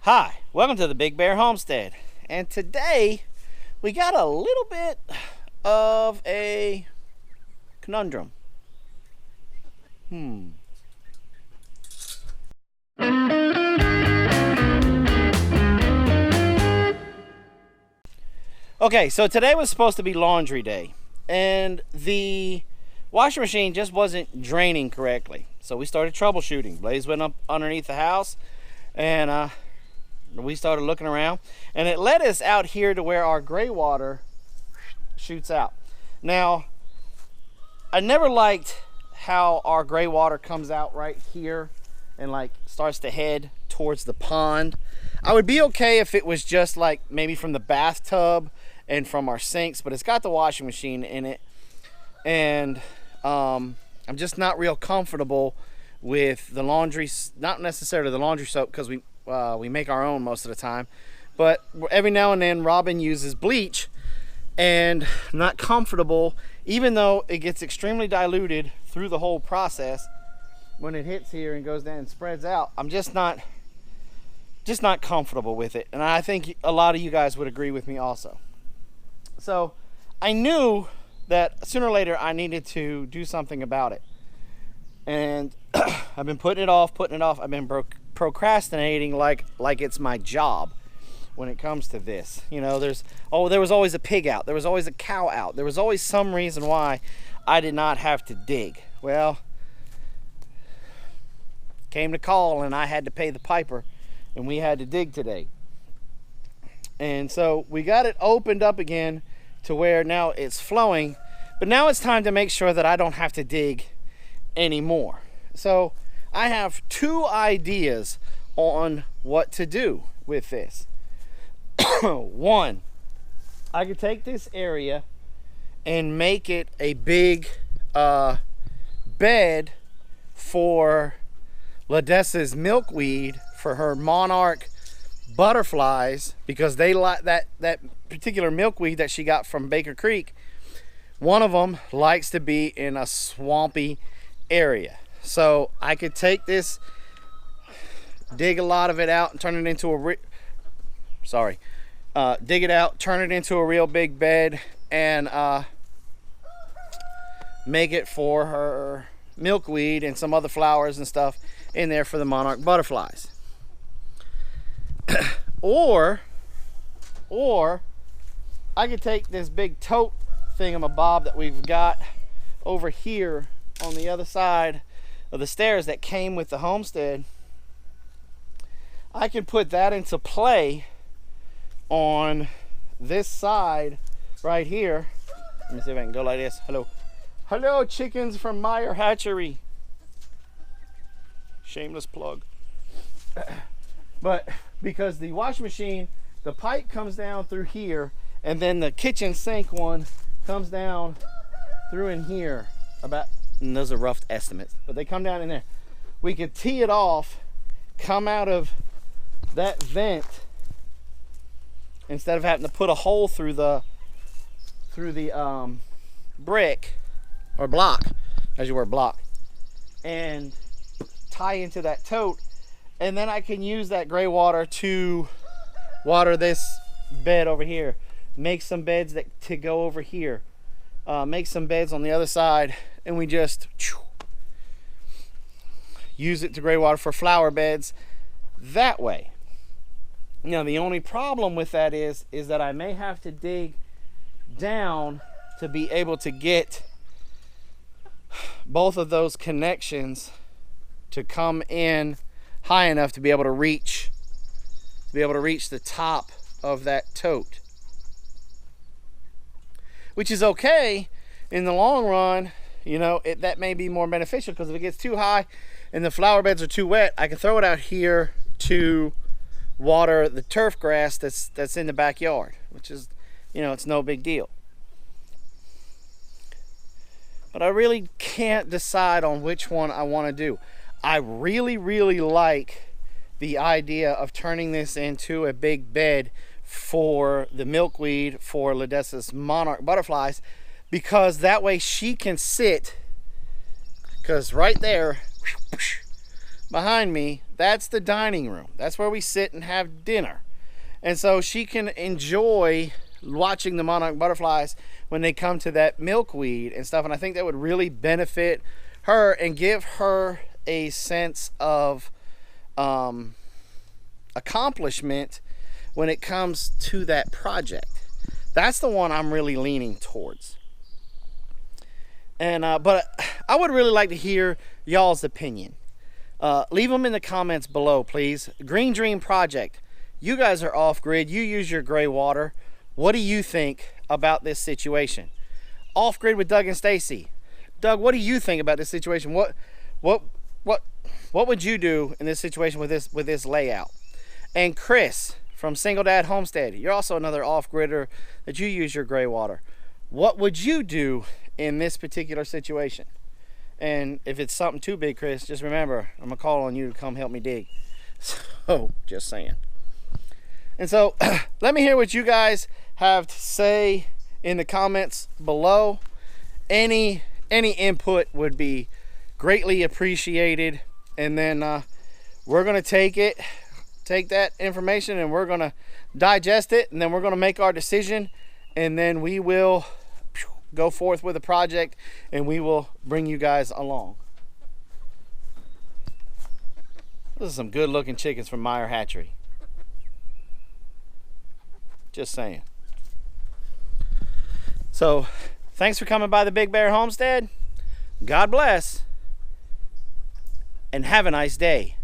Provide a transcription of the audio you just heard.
Hi, welcome to the Big Bear Homestead. And today we got a little bit of a conundrum. Okay, so today was supposed to be laundry day, and the washing machine just wasn't draining correctly. So we started troubleshooting. Blaze went up underneath the house, and we started looking around, and it led us out here to where our gray water shoots out. Now, I never liked how our gray water comes out right here and like starts to head towards the pond. I would be okay if it was just like maybe from the bathtub and from our sinks, but it's got the washing machine in it, and I'm just not real comfortable with the laundry, not necessarily the laundry soap, because we make our own most of the time, but every now and then Robin uses bleach, and I'm not comfortable, even though it gets extremely diluted through the whole process. When it hits here and goes down and spreads out, I'm just not comfortable with it, and I think a lot of you guys would agree with me also. So I knew that sooner or later I needed to do something about it, and I've been putting it off. I've been procrastinating like it's my job when it comes to this. You know, there was always a pig out, there was always a cow out, there was always some reason why I did not have to dig. Well, came to call and I had to pay the piper, and we had to dig today. And so we got it opened up again to where now it's flowing, but now it's time to make sure that I don't have to dig anymore. So I have two ideas on what to do with this. One, I could take this area and make it a big bed for Ladessa's milkweed, for her monarch butterflies, because they like that particular milkweed that she got from Baker Creek. One of them likes to be in a swampy area. So I could take this, dig a lot of it out and turn it into dig it out, turn it into a real big bed, and make it for her milkweed and some other flowers and stuff in there for the monarch butterflies. or I could take this big tote thingamabob that we've got over here on the other side of the stairs that came with the homestead. I could put that into play on this side right here. Let me see if I can go like this. Hello chickens from Meyer Hatchery. Shameless plug. But because the washing machine, the pipe comes down through here, and then the kitchen sink one comes down through in here, and those are rough estimates, but they come down in there. We could tee it off, come out of that vent, instead of having to put a hole through the brick or block, as you were block, and tie into that tote, and then I can use that gray water to water this bed over here, make some beds to go over here, make some beds on the other side, and we just use it to gray water for flower beds that way. Now the only problem with that is that I may have to dig down to be able to get both of those connections to come in high enough to be able to reach the top of that tote, which is okay in the long run. You know, that may be more beneficial, because if it gets too high and the flower beds are too wet, I can throw it out here to water the turf grass that's in the backyard, which is, you know, it's no big deal. But I really can't decide on which one I want to do. I really like the idea of turning this into a big bed for the milkweed for Ladessa's monarch butterflies, because that way she can sit, because right there behind me, that's the dining room. That's where we sit and have dinner. And so she can enjoy watching the monarch butterflies when they come to that milkweed and stuff. And I think that would really benefit her and give her a sense of accomplishment when it comes to that project. That's the one I'm really leaning towards. And but I would really like to hear y'all's opinion. Leave them in the comments below, please. Green Dream Project, you guys are off grid. You use your gray water. What do you think about this situation? Off grid with Doug and Stacy. Doug, what do you think about this situation? What would you do in this situation with this layout? And Chris from Single Dad Homestead, you're also another off-gridder that you use your gray water. What would you do in this particular situation? And if it's something too big, Chris, just remember, I'm gonna call on you to come help me dig. So, just saying. And so, let me hear what you guys have to say in the comments below. Any input would be greatly appreciated. And then we're gonna take that information and we're gonna digest it, and then we're gonna make our decision, and then we will go forth with a project and we will bring you guys along. This is some good looking chickens from Meyer Hatchery. Just saying. So thanks for coming by the Big Bear Homestead. God bless and have a nice day.